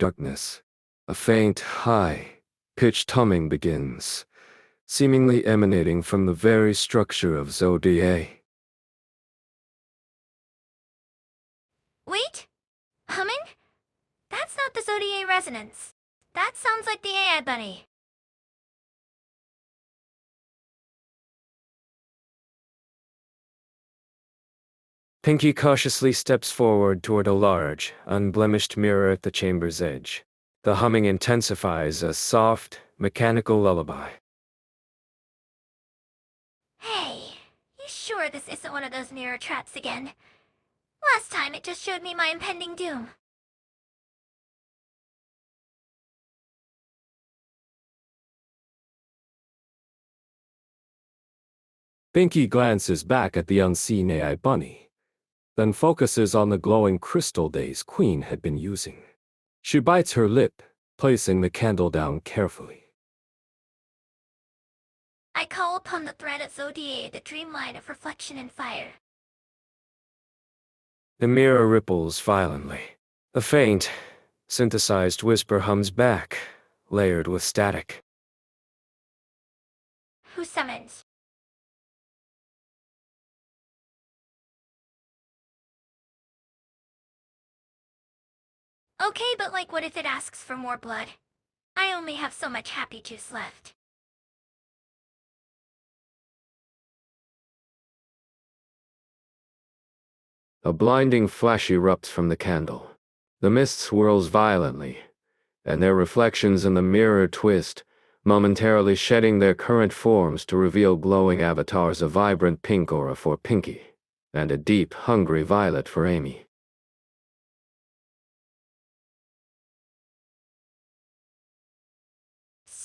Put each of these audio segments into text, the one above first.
darkness. A faint, high-pitched humming begins, seemingly emanating from the very structure of Zodia. Wait? Humming? That's not the Zodia resonance. That sounds like the AI bunny. Pinky cautiously steps forward toward a large, unblemished mirror at the chamber's edge. The humming intensifies, a soft, mechanical lullaby. Hey, you sure this isn't one of those mirror traps again? Last time it just showed me my impending doom. Pinky glances back at the unseen AI bunny, then focuses on the glowing crystal Day's queen had been using. She bites her lip, placing the candle down carefully. I call upon the thread of Zodia, the dreamlight of reflection and fire. The mirror ripples violently. A faint, synthesized whisper hums back, layered with static. Who summons? Okay, but like what if it asks for more blood? I only have so much happy juice left. A blinding flash erupts from the candle. The mist swirls violently, and their reflections in the mirror twist, momentarily shedding their current forms to reveal glowing avatars of vibrant pink aura for Pinky, and a deep, hungry violet for Amy.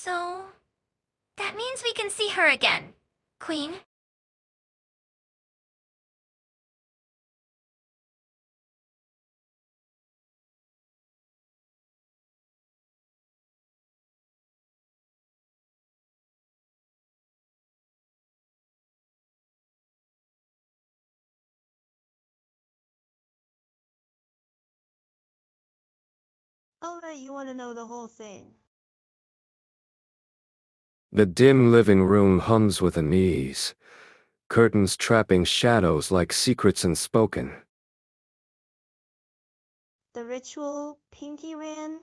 So, that means we can see her again, Queen. Alright, you want to know the whole thing. The dim living room hums with unease, curtains trapping shadows like secrets unspoken. The ritual Pinky ran,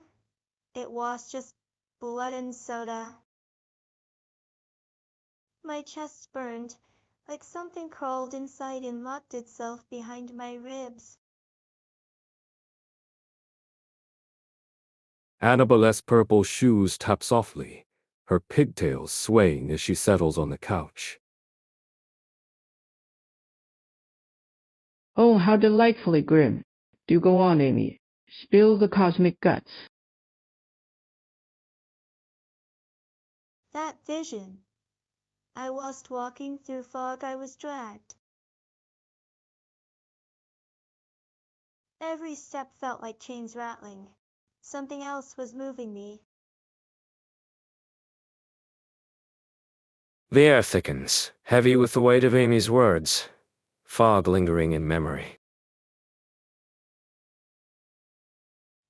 it was just blood and soda. My chest burned, like something crawled inside and locked itself behind my ribs. Annabelle's purple shoes tap softly, her pigtails swaying as she settles on the couch. Oh, how delightfully grim. Do go on, Amy. Spill the cosmic guts. That vision. I was walking through fog, I was dragged. Every step felt like chains rattling. Something else was moving me. The air thickens, heavy with the weight of Amy's words, fog lingering in memory.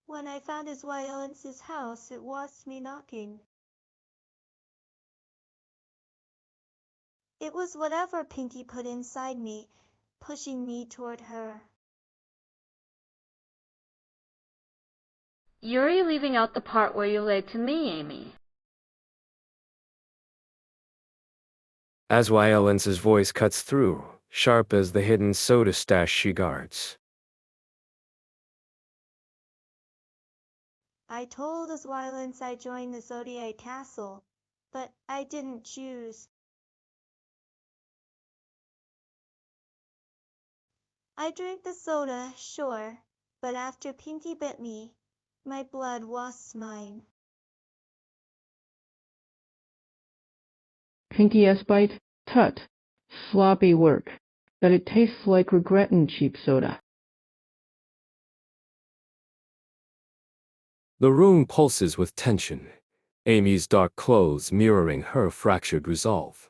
When I found his violence's house, it was me knocking. It was whatever Pinky put inside me, pushing me toward her. You're leaving out the part where you laid to me, Amy. As Violence's voice cuts through, sharp as the hidden soda stash she guards. I told his violence I joined the Zodia Castle, but I didn't choose. I drank the soda, sure, but after Pinky bit me, my blood was mine. Pinky S-bite? Tut. Sloppy work. That it tastes like regret and cheap soda. The room pulses with tension, Amy's dark clothes mirroring her fractured resolve.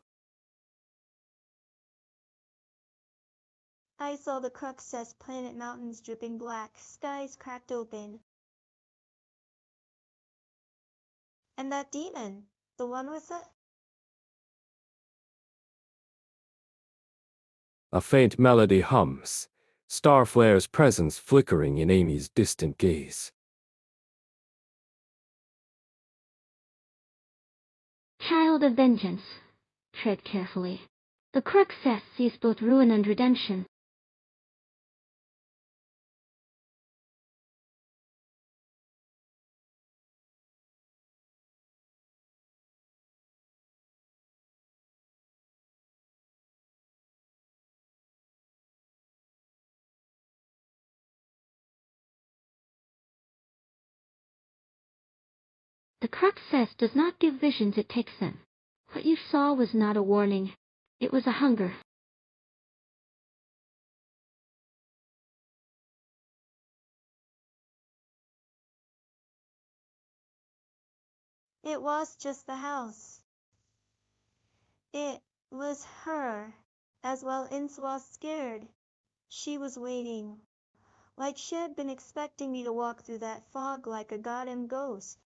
I saw the crux as planet mountains dripping black, skies cracked open. And that demon, the one with the... A faint melody hums, Starflare's presence flickering in Amy's distant gaze. Child of vengeance, tread carefully. The Cruxess sees both ruin and redemption. The Cruxess does not give visions, it takes them. What you saw was not a warning. It was a hunger. It was just the house. It was her. As well, Ince was scared. She was waiting. Like she had been expecting me to walk through that fog like a goddamn ghost.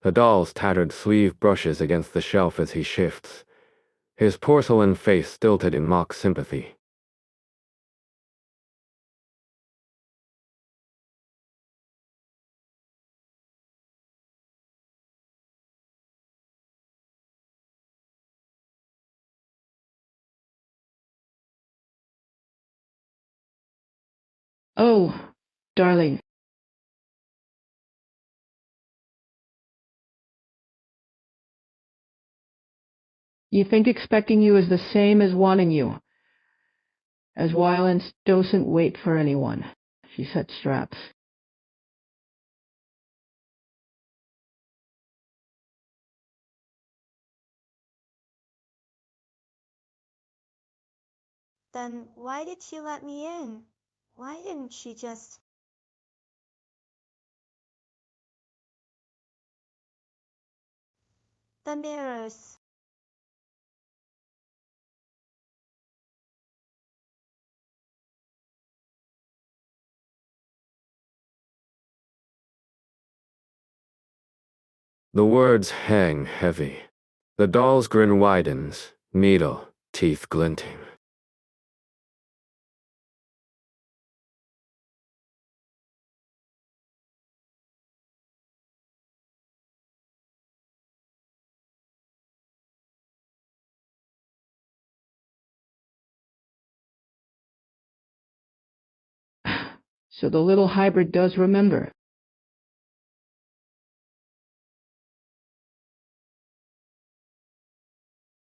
The doll's tattered sleeve brushes against the shelf as he shifts, his porcelain face stilted in mock sympathy. Oh, darling. You think expecting you is the same as wanting you. As violence doesn't wait for anyone. She set straps. Then why did she let me in? Why didn't she just... The mirrors. The words hang heavy. The doll's grin widens, needle, teeth glinting. So the little hybrid does remember.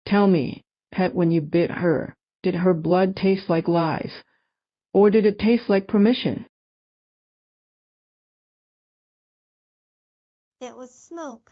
Tell me, pet, when you bit her, did her blood taste like lies? Or did it taste like permission? It was smoke.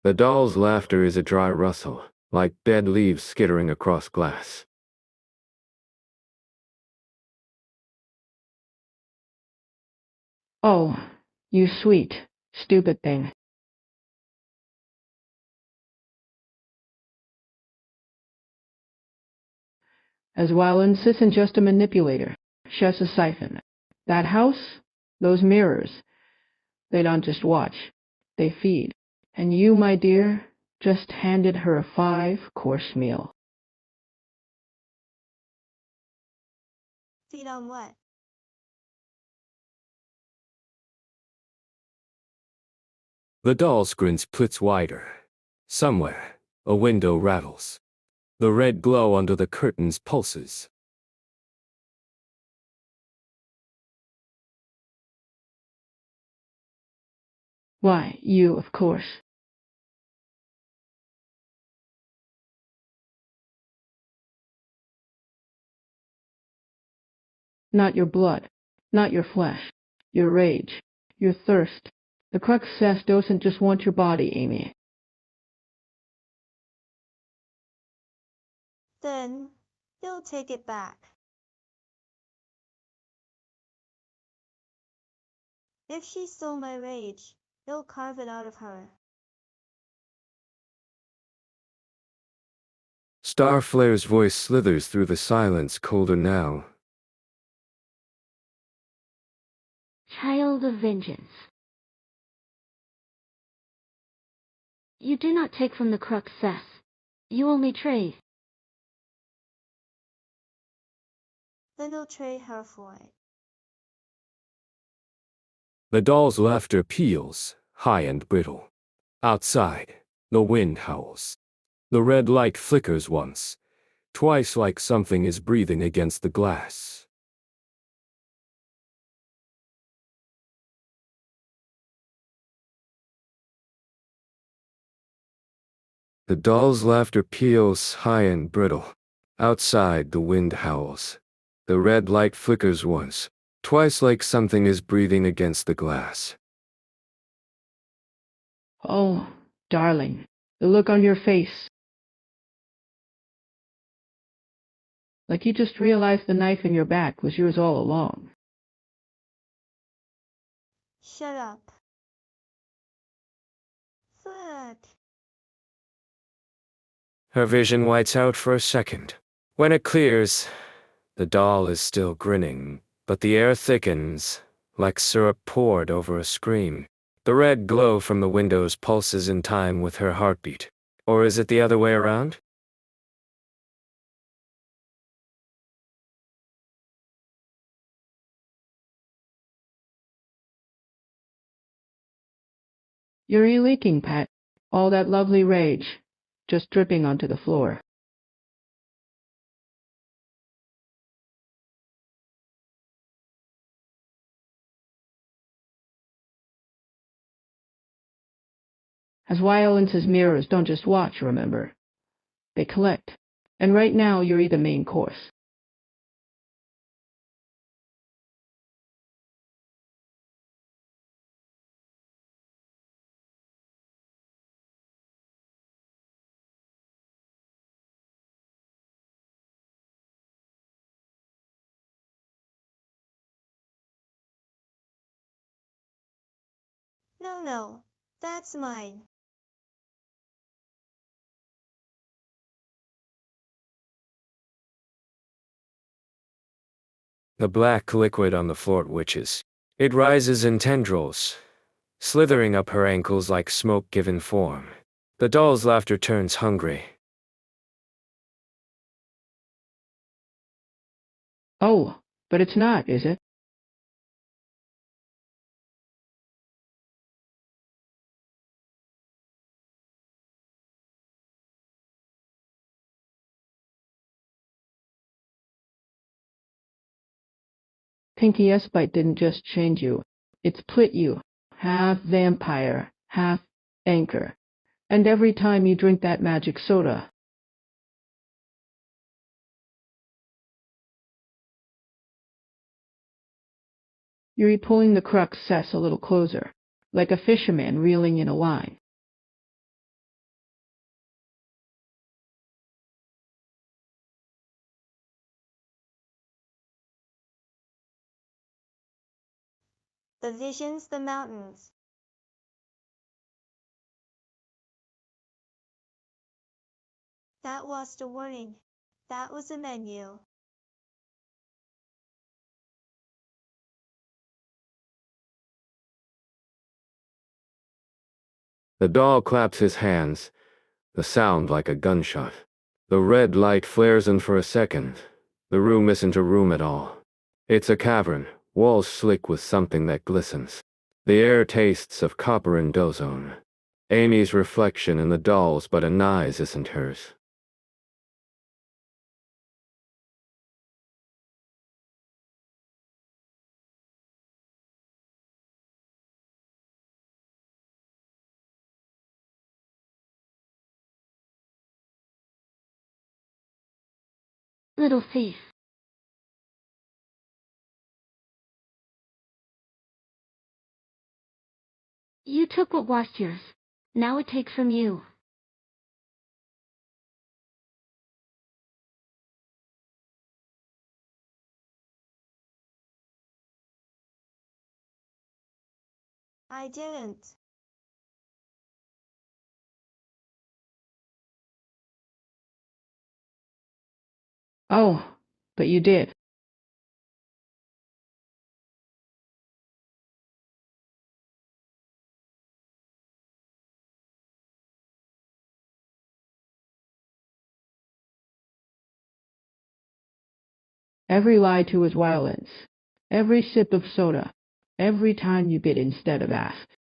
The doll's laughter is a dry rustle, like dead leaves skittering across glass. Oh, you sweet, stupid thing. As Wylands isn't just a manipulator, just a siphon. That house, those mirrors, they don't just watch, they feed. And you, my dear, just handed her a 5-course meal. Feed on what? The doll's grin splits wider. Somewhere, a window rattles. The red glow under the curtains pulses. Why, you, of course. Not your blood, not your flesh, your rage, your thirst. The crux says doesn't just want your body, Amy. Then he'll take it back. If she stole my rage, he'll carve it out of her. Starflare's voice slithers through the silence, colder now. Child of vengeance. You do not take from the crux cess. You only trade. Then he'll trade her for it. The doll's laughter peals, high and brittle. Outside, the wind howls. The red light flickers once, twice, like something is breathing against the glass. The doll's laughter peals, high and brittle. Outside, the wind howls. The red light flickers once, twice, like something is breathing against the glass. Oh, darling, the look on your face. Like you just realized the knife in your back was yours all along. Shut up. Fuck. Her vision whites out for a second. When it clears, the doll is still grinning, but the air thickens, like syrup poured over a scream. The red glow from the windows pulses in time with her heartbeat. Or is it the other way around? You're leaking, Pat. All that lovely rage, just dripping onto the floor. As violence as mirrors don't just watch, remember. They collect. And right now, you're the main course. No, that's mine. The black liquid on the floor witches. It rises in tendrils, slithering up her ankles like smoke given form. The doll's laughter turns hungry. Oh, but it's not, is it? Pinky S-Bite didn't just change you. It's split you. Half vampire, half anchor. And every time you drink that magic soda, you're pulling the crux cess a little closer, like a fisherman reeling in a line. The visions, the mountains. That was the warning. That was the menu. The doll claps his hands, the sound like a gunshot. The red light flares in for a second. The room isn't a room at all. It's a cavern, walls slick with something that glistens. The air tastes of copper and ozone. Amy's reflection in the doll's, but Anai's isn't hers. Little thief. took what was yours. Now it takes from you. I didn't. Oh, but you did. Every lie to his violence. Every sip of soda. Every time you bit instead of asked.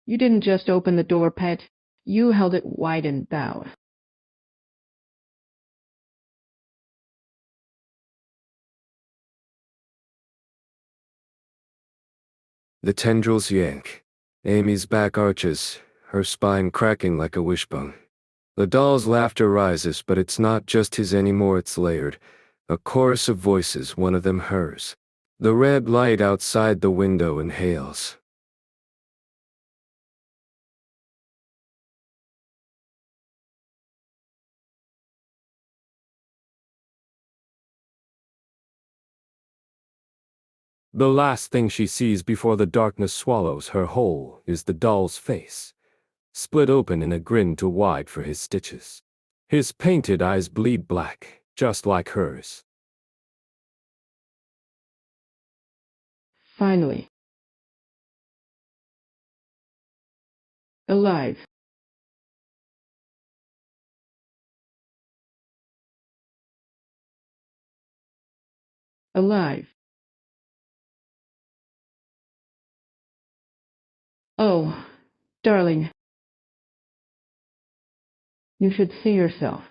You didn't just open the door, pet. You held it wide and bowed. The tendrils yank. Amy's back arches, her spine cracking like a wishbone. The doll's laughter rises, but it's not just his anymore, it's layered. A chorus of voices, one of them hers. The red light outside the window inhales. The last thing she sees before the darkness swallows her whole is the doll's face, split open in a grin too wide for his stitches. His painted eyes bleed black, just like hers. Finally. Alive. Alive. Oh, darling. You should see yourself.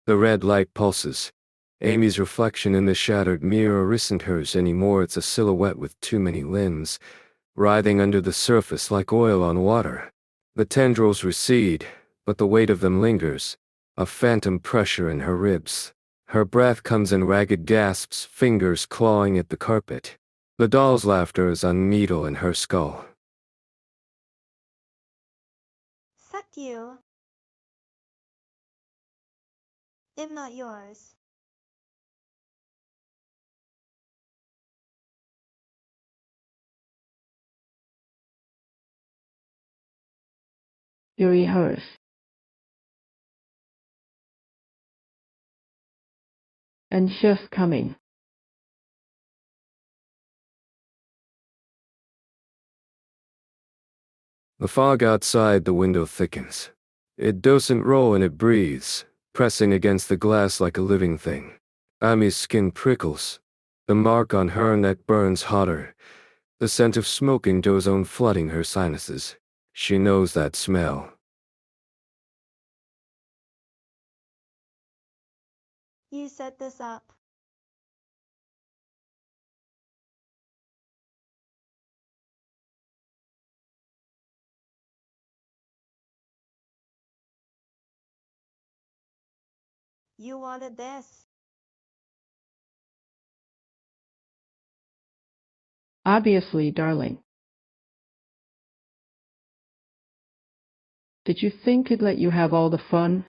The red light pulses. Amy's reflection in the shattered mirror isn't hers anymore, it's a silhouette with too many limbs, writhing under the surface like oil on water. The tendrils recede, but the weight of them lingers, a phantom pressure in her ribs. Her breath comes in ragged gasps, fingers clawing at the carpet. The doll's laughter is a needle in her skull. Fuck you. If not yours. You rehearse. And just coming. The fog outside the window thickens. It doesn't roll and it breathes, pressing against the glass like a living thing. Amy's skin prickles. The mark on her neck burns hotter. The scent of smoking ozone flooding her sinuses. She knows that smell. You set this up. You wanted this. Obviously, darling. Did you think it'd let you have all the fun?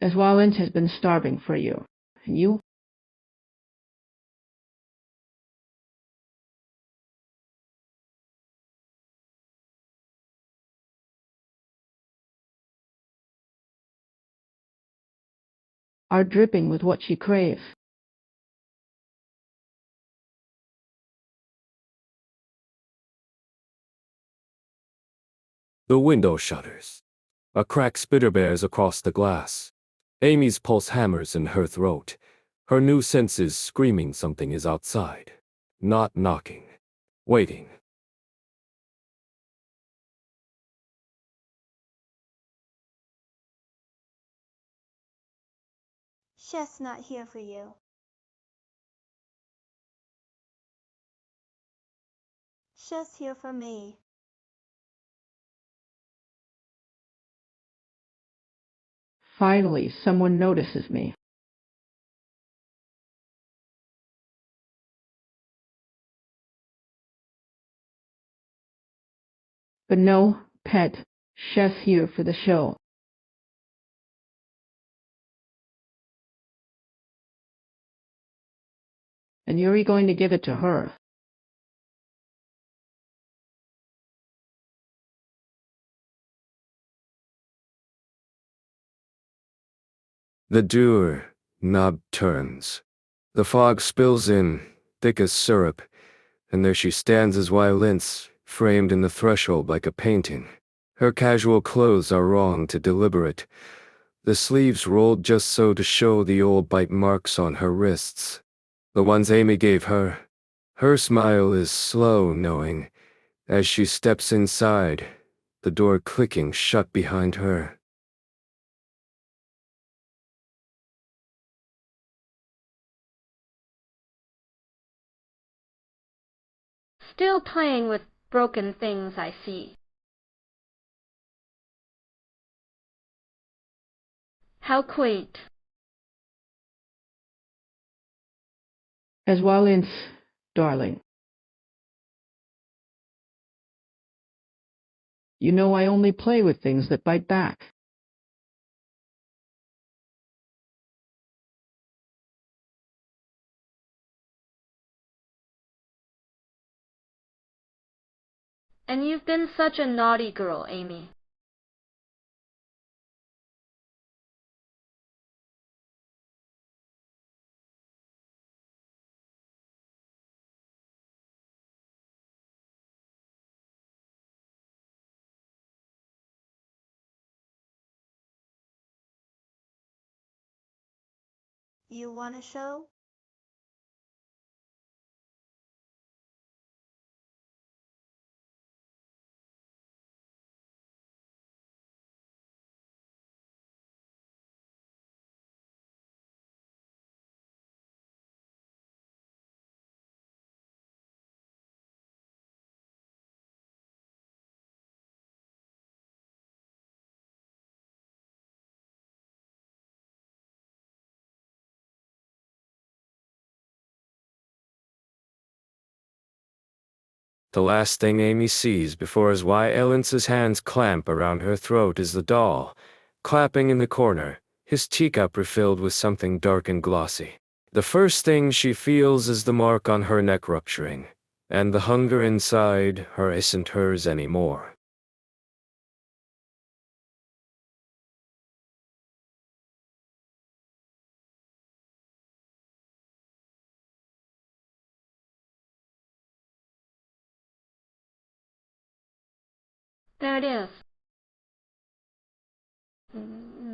As Wallens has been starving for you. And you? Are dripping with what she craves. The window shutters. A crack spitter bears across the glass. Amy's pulse hammers in her throat, her new senses screaming something is outside. Not knocking. Waiting. Chef's not here for you. Chef's here for me. Finally, someone notices me. But no, pet, Chef's here for the show. And you're going to give it to her. The doer knob turns. The fog spills in, thick as syrup, and there she stands as Violence, framed in the threshold like a painting. Her casual clothes are wrong to deliberate, the sleeves rolled just so to show the old bite marks on her wrists. The ones Amy gave her. Her smile is slow, knowing, as she steps inside, the door clicking shut behind her. Still playing with broken things, I see. How quaint. As Violence, darling. You know I only play with things that bite back. And you've been such a naughty girl, Amy. You want a show? The last thing Amy sees before his Violence's hands clamp around her throat is the doll, clapping in the corner, his teacup refilled with something dark and glossy. The first thing she feels is the mark on her neck rupturing, and the hunger inside her isn't hers anymore. There it is.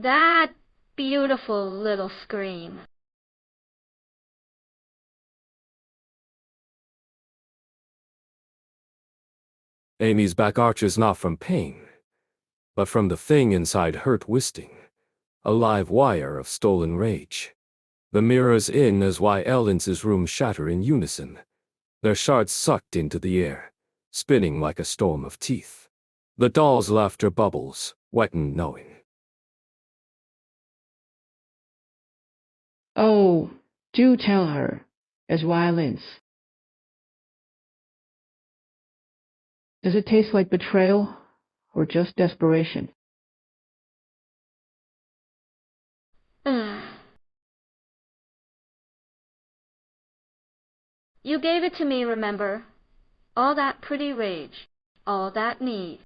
That beautiful little scream. Amy's back arches not from pain, but from the thing inside her twisting, a live wire of stolen rage. The mirrors in as Violence's room shatter in unison, their shards sucked into the air, spinning like a storm of teeth. The doll's laughter bubbles, wet and knowing. Oh, do tell her, as Violence. Does it taste like betrayal or just desperation? You gave it to me, remember? All that pretty rage, all that need.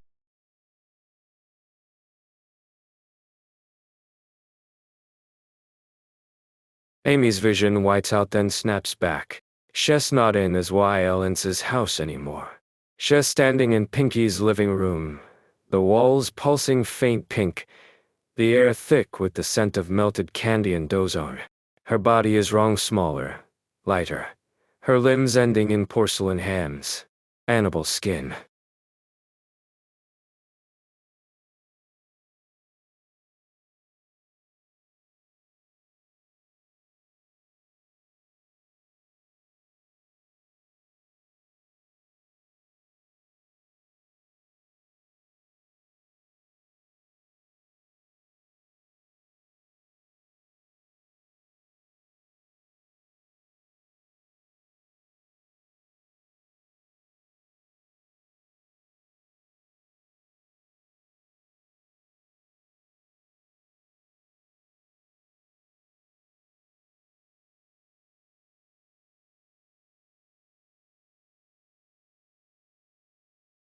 Amy's vision whites out then snaps back. She's not in as Violence's house anymore. She's standing in Pinky's living room, the walls pulsing faint pink, the air thick with the scent of melted candy and dozone. Her body is wrung smaller, lighter, her limbs ending in porcelain hands, animal skin.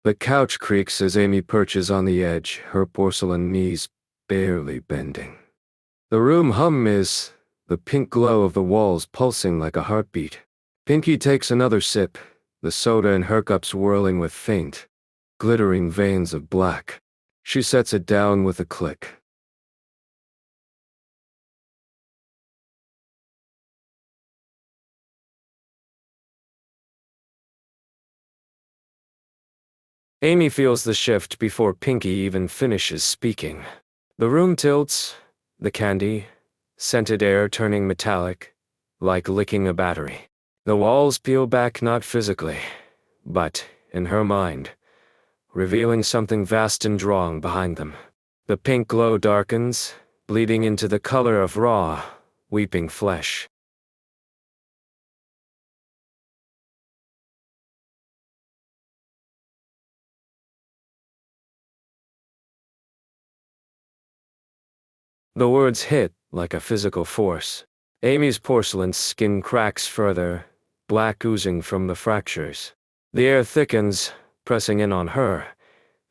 The couch creaks as Amy perches on the edge, her porcelain knees barely bending. The room hums, the pink glow of the walls pulsing like a heartbeat. Pinky takes another sip, the soda in her cup swirling with faint, glittering veins of black. She sets it down with a click. Amy feels the shift before Pinky even finishes speaking. The room tilts, the candy, scented air turning metallic, like licking a battery. The walls peel back not physically, but in her mind, revealing something vast and drawing behind them. The pink glow darkens, bleeding into the color of raw, weeping flesh. The words hit like a physical force. Amy's porcelain skin cracks further, black oozing from the fractures. The air thickens, pressing in on her,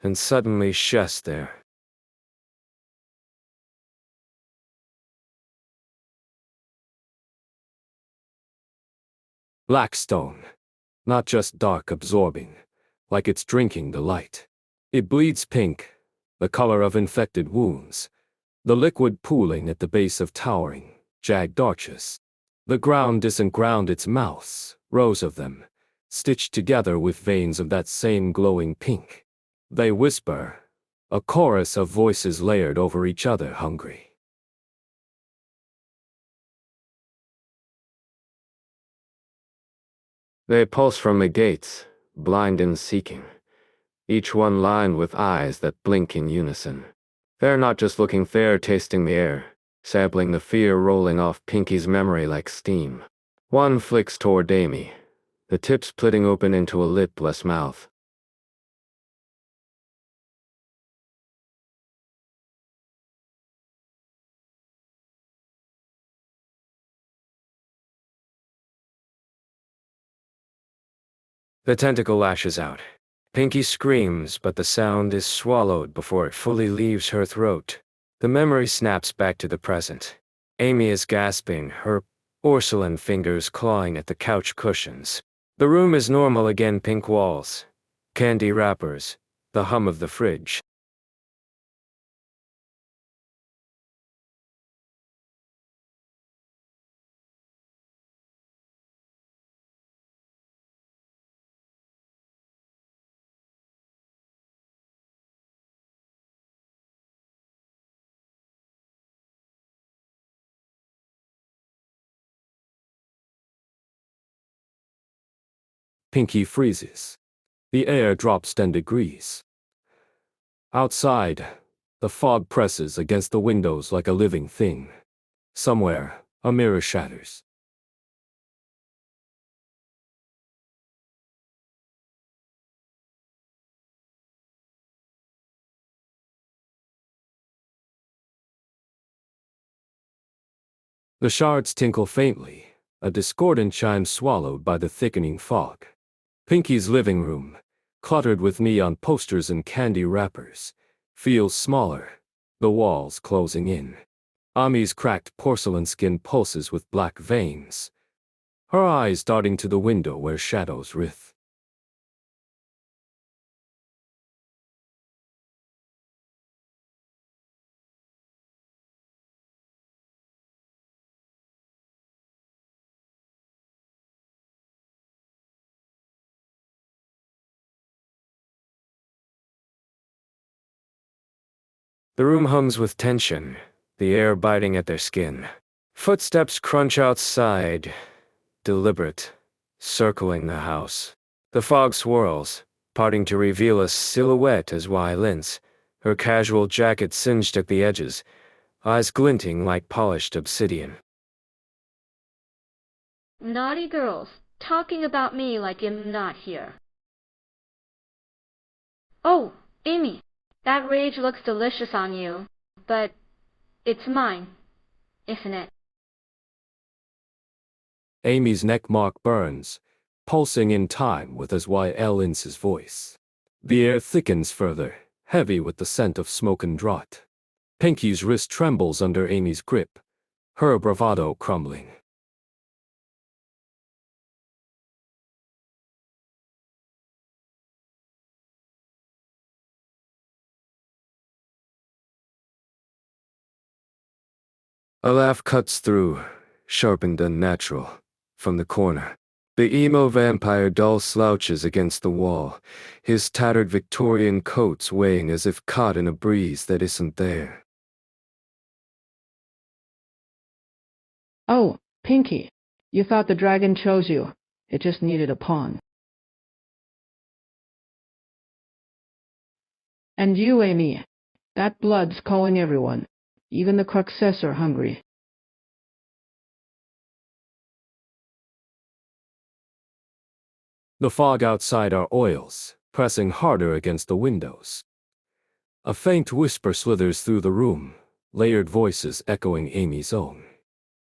and suddenly she's there. Black stone. Not just dark absorbing, like it's drinking the light. It bleeds pink, the color of infected wounds, the liquid pooling at the base of towering, jagged arches. The ground isn't ground, it's mouths, rows of them, stitched together with veins of that same glowing pink. They whisper, a chorus of voices layered over each other, hungry. They pulse from the gates, blind and seeking, each one lined with eyes that blink in unison. They're not just looking, they're tasting the air, sampling the fear rolling off Pinky's memory like steam. One flicks toward Amy, the tip splitting open into a lipless mouth. The tentacle lashes out. Pinky screams, but the sound is swallowed before it fully leaves her throat. The memory snaps back to the present. Amy is gasping, her porcelain fingers clawing at the couch cushions. The room is normal again, pink walls, candy wrappers, the hum of the fridge. Pinky freezes. The air drops 10 degrees. Outside, the fog presses against the windows like a living thing. Somewhere, a mirror shatters. The shards tinkle faintly, a discordant chime swallowed by the thickening fog. Pinky's living room, cluttered with neon posters and candy wrappers, feels smaller, the walls closing in. Amy's cracked porcelain skin pulses with black veins, her eyes darting to the window where shadows writhe. The room hums with tension, the air biting at their skin. Footsteps crunch outside, deliberate, circling the house. The fog swirls, parting to reveal a silhouette as Y Linz, her casual jacket singed at the edges, eyes glinting like polished obsidian. Naughty girls, talking about me like I'm not here. Oh, Amy, that rage looks delicious on you, but it's mine, isn't it? Amy's neck mark burns, pulsing in time with as Y Linz's voice. The air thickens further, heavy with the scent of smoke and draught. Pinky's wrist trembles under Amy's grip, her bravado crumbling. A laugh cuts through, sharp and unnatural, from the corner. The emo vampire doll slouches against the wall, his tattered Victorian coat swaying as if caught in a breeze that isn't there. Oh, Pinky, you thought the dragon chose you. It just needed a pawn. And you, Amy, that blood's calling everyone. Even the Cruxes are hungry. The fog outside our oils, pressing harder against the windows. A faint whisper slithers through the room, layered voices echoing Amy's own.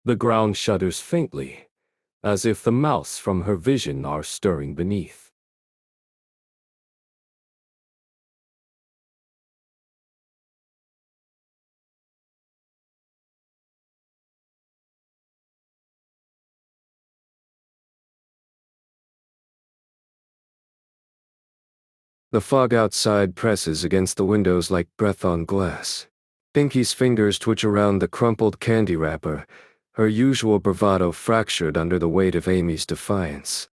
The ground shudders faintly, as if the mouths from her vision are stirring beneath. The fog outside presses against the windows like breath on glass. Pinky's fingers twitch around the crumpled candy wrapper, her usual bravado fractured under the weight of Amy's defiance.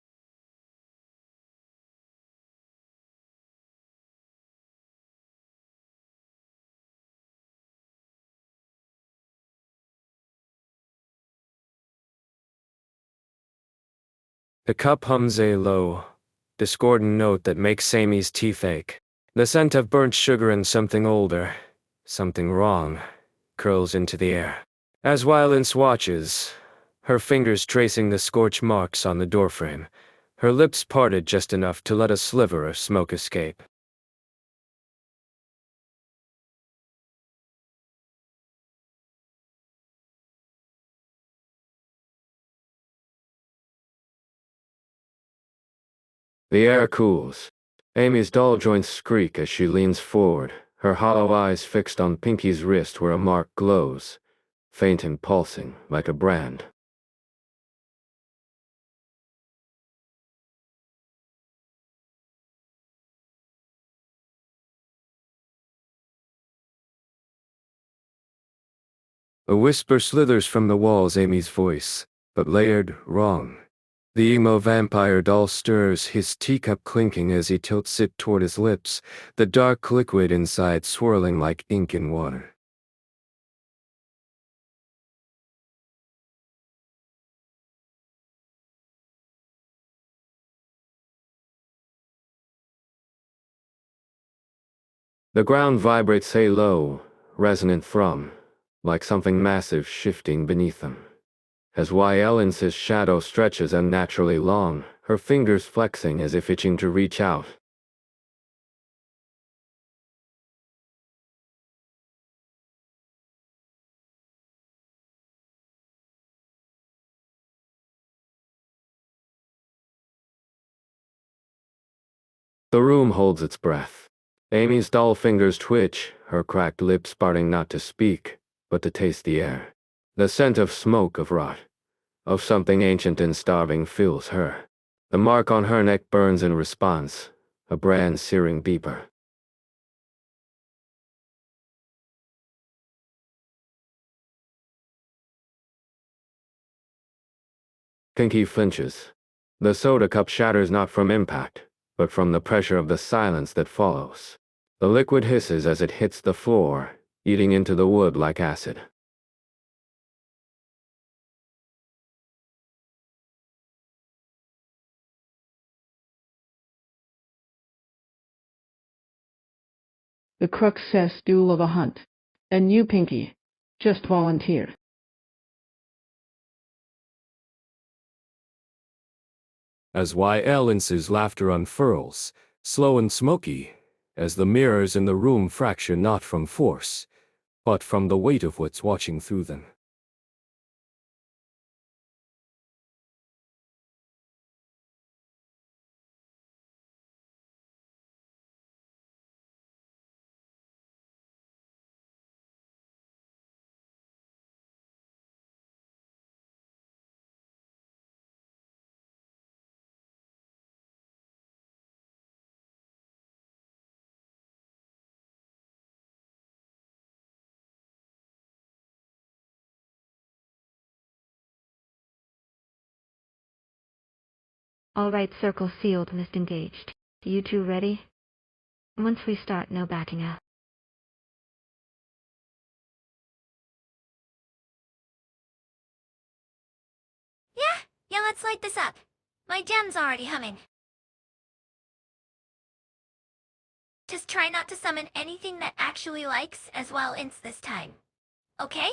The cup hums a low, discordant note that makes Amy's teeth ache. The scent of burnt sugar and something older, something wrong, curls into the air. As Violence watches, her fingers tracing the scorch marks on the doorframe, her lips parted just enough to let a sliver of smoke escape. The air cools. Amy's dull joints squeak as she leans forward, her hollow eyes fixed on Pinky's wrist where a mark glows, faint and pulsing like a brand. A whisper slithers from the walls, Amy's voice, but layered wrong. The emo vampire doll stirs, his teacup clinking as he tilts it toward his lips, the dark liquid inside swirling like ink in water. The ground vibrates a low, resonant thrum, like something massive shifting beneath them. As Yellen's shadow stretches unnaturally long, her fingers flexing as if itching to reach out. The room holds its breath. Amy's dull fingers twitch, her cracked lips parting not to speak, but to taste the air. The scent of smoke, of rot, of something ancient and starving fills her. The mark on her neck burns in response, a brand searing beeper. Pinky flinches. The soda cup shatters not from impact, but from the pressure of the silence that follows. The liquid hisses as it hits the floor, eating into the wood like acid. The Cruxes duel of a hunt. And you, Pinky, just volunteer. As Yellen's laughter unfurls, slow and smoky, as the mirrors in the room fracture not from force, but from the weight of what's watching through them. All right, circle sealed, mist engaged. You two ready? Once we start, no backing out. Yeah, let's light this up. My gem's already humming. Just try not to summon anything that actually likes as well ints this time. Okay?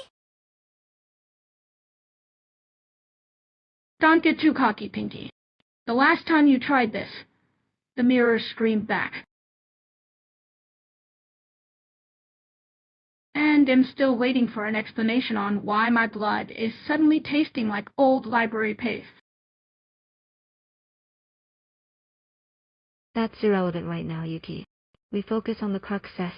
Don't get too cocky, Pinky. The last time you tried this, the mirror screamed back. And am still waiting for an explanation on why my blood is suddenly tasting like old library paste. That's irrelevant right now, Yuki. We focus on the cruxess.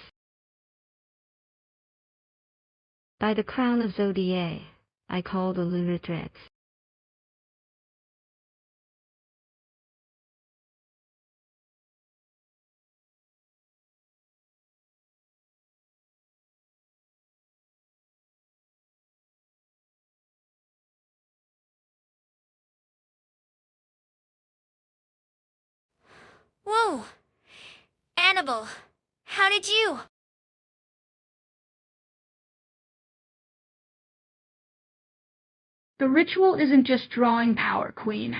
By the crown of Zodia, I call the lunar threads. Whoa! Annabelle, how did you? The ritual isn't just drawing power, Queen.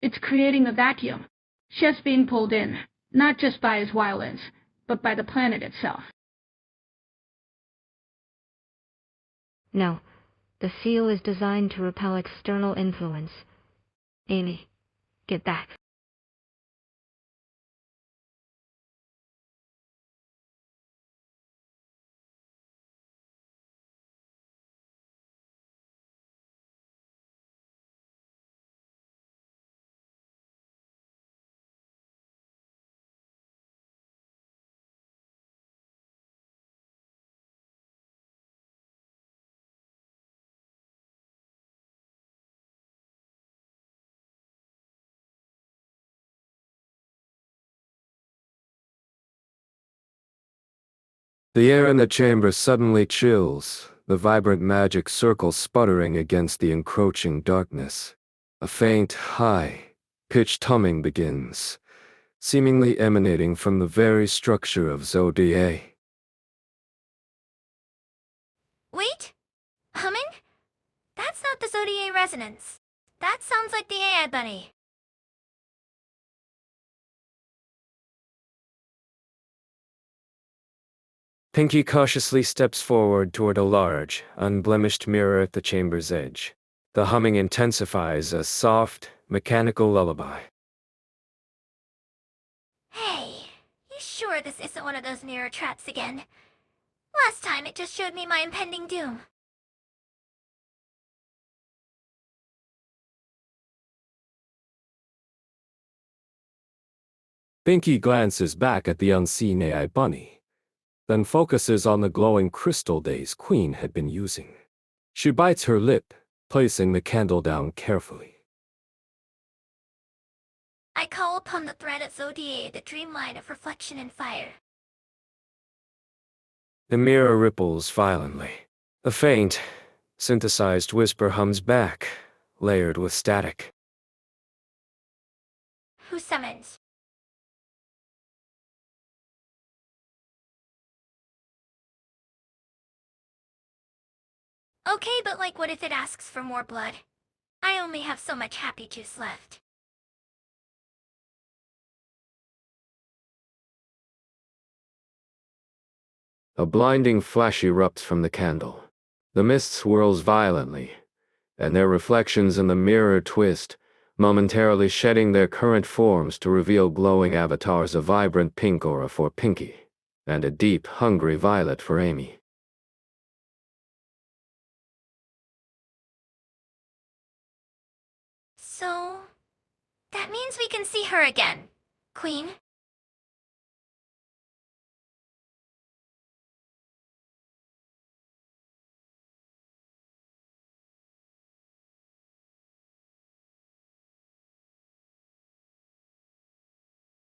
It's creating a vacuum. Chef's being pulled in, not just by his violence, but by the planet itself. No, the seal is designed to repel external influence. Amy, get back. The air in the chamber suddenly chills, the vibrant magic circle sputtering against the encroaching darkness. A faint, high-pitched humming begins, seemingly emanating from the very structure of Zodia. Wait? Humming? That's not the Zodia resonance. That sounds like the AI bunny. Pinky cautiously steps forward toward a large, unblemished mirror at the chamber's edge. The humming intensifies, a soft, mechanical lullaby. Hey, you sure this isn't one of those mirror traps again? Last time it just showed me my impending doom. Pinky glances back at the unseen AI bunny, then focuses on the glowing crystal Day's queen had been using. She bites her lip, placing the candle down carefully. I call upon the thread of Zodia, the dreamlight of reflection and fire. The mirror ripples violently. A faint, synthesized whisper hums back, layered with static. Who summons? Okay, but like what if it asks for more blood? I only have so much happy juice left. A blinding flash erupts from the candle. The mist swirls violently, and their reflections in the mirror twist, momentarily shedding their current forms to reveal glowing avatars, a vibrant pink aura for Pinky, and a deep, hungry violet for Amy. So, that means we can see her again, Queen.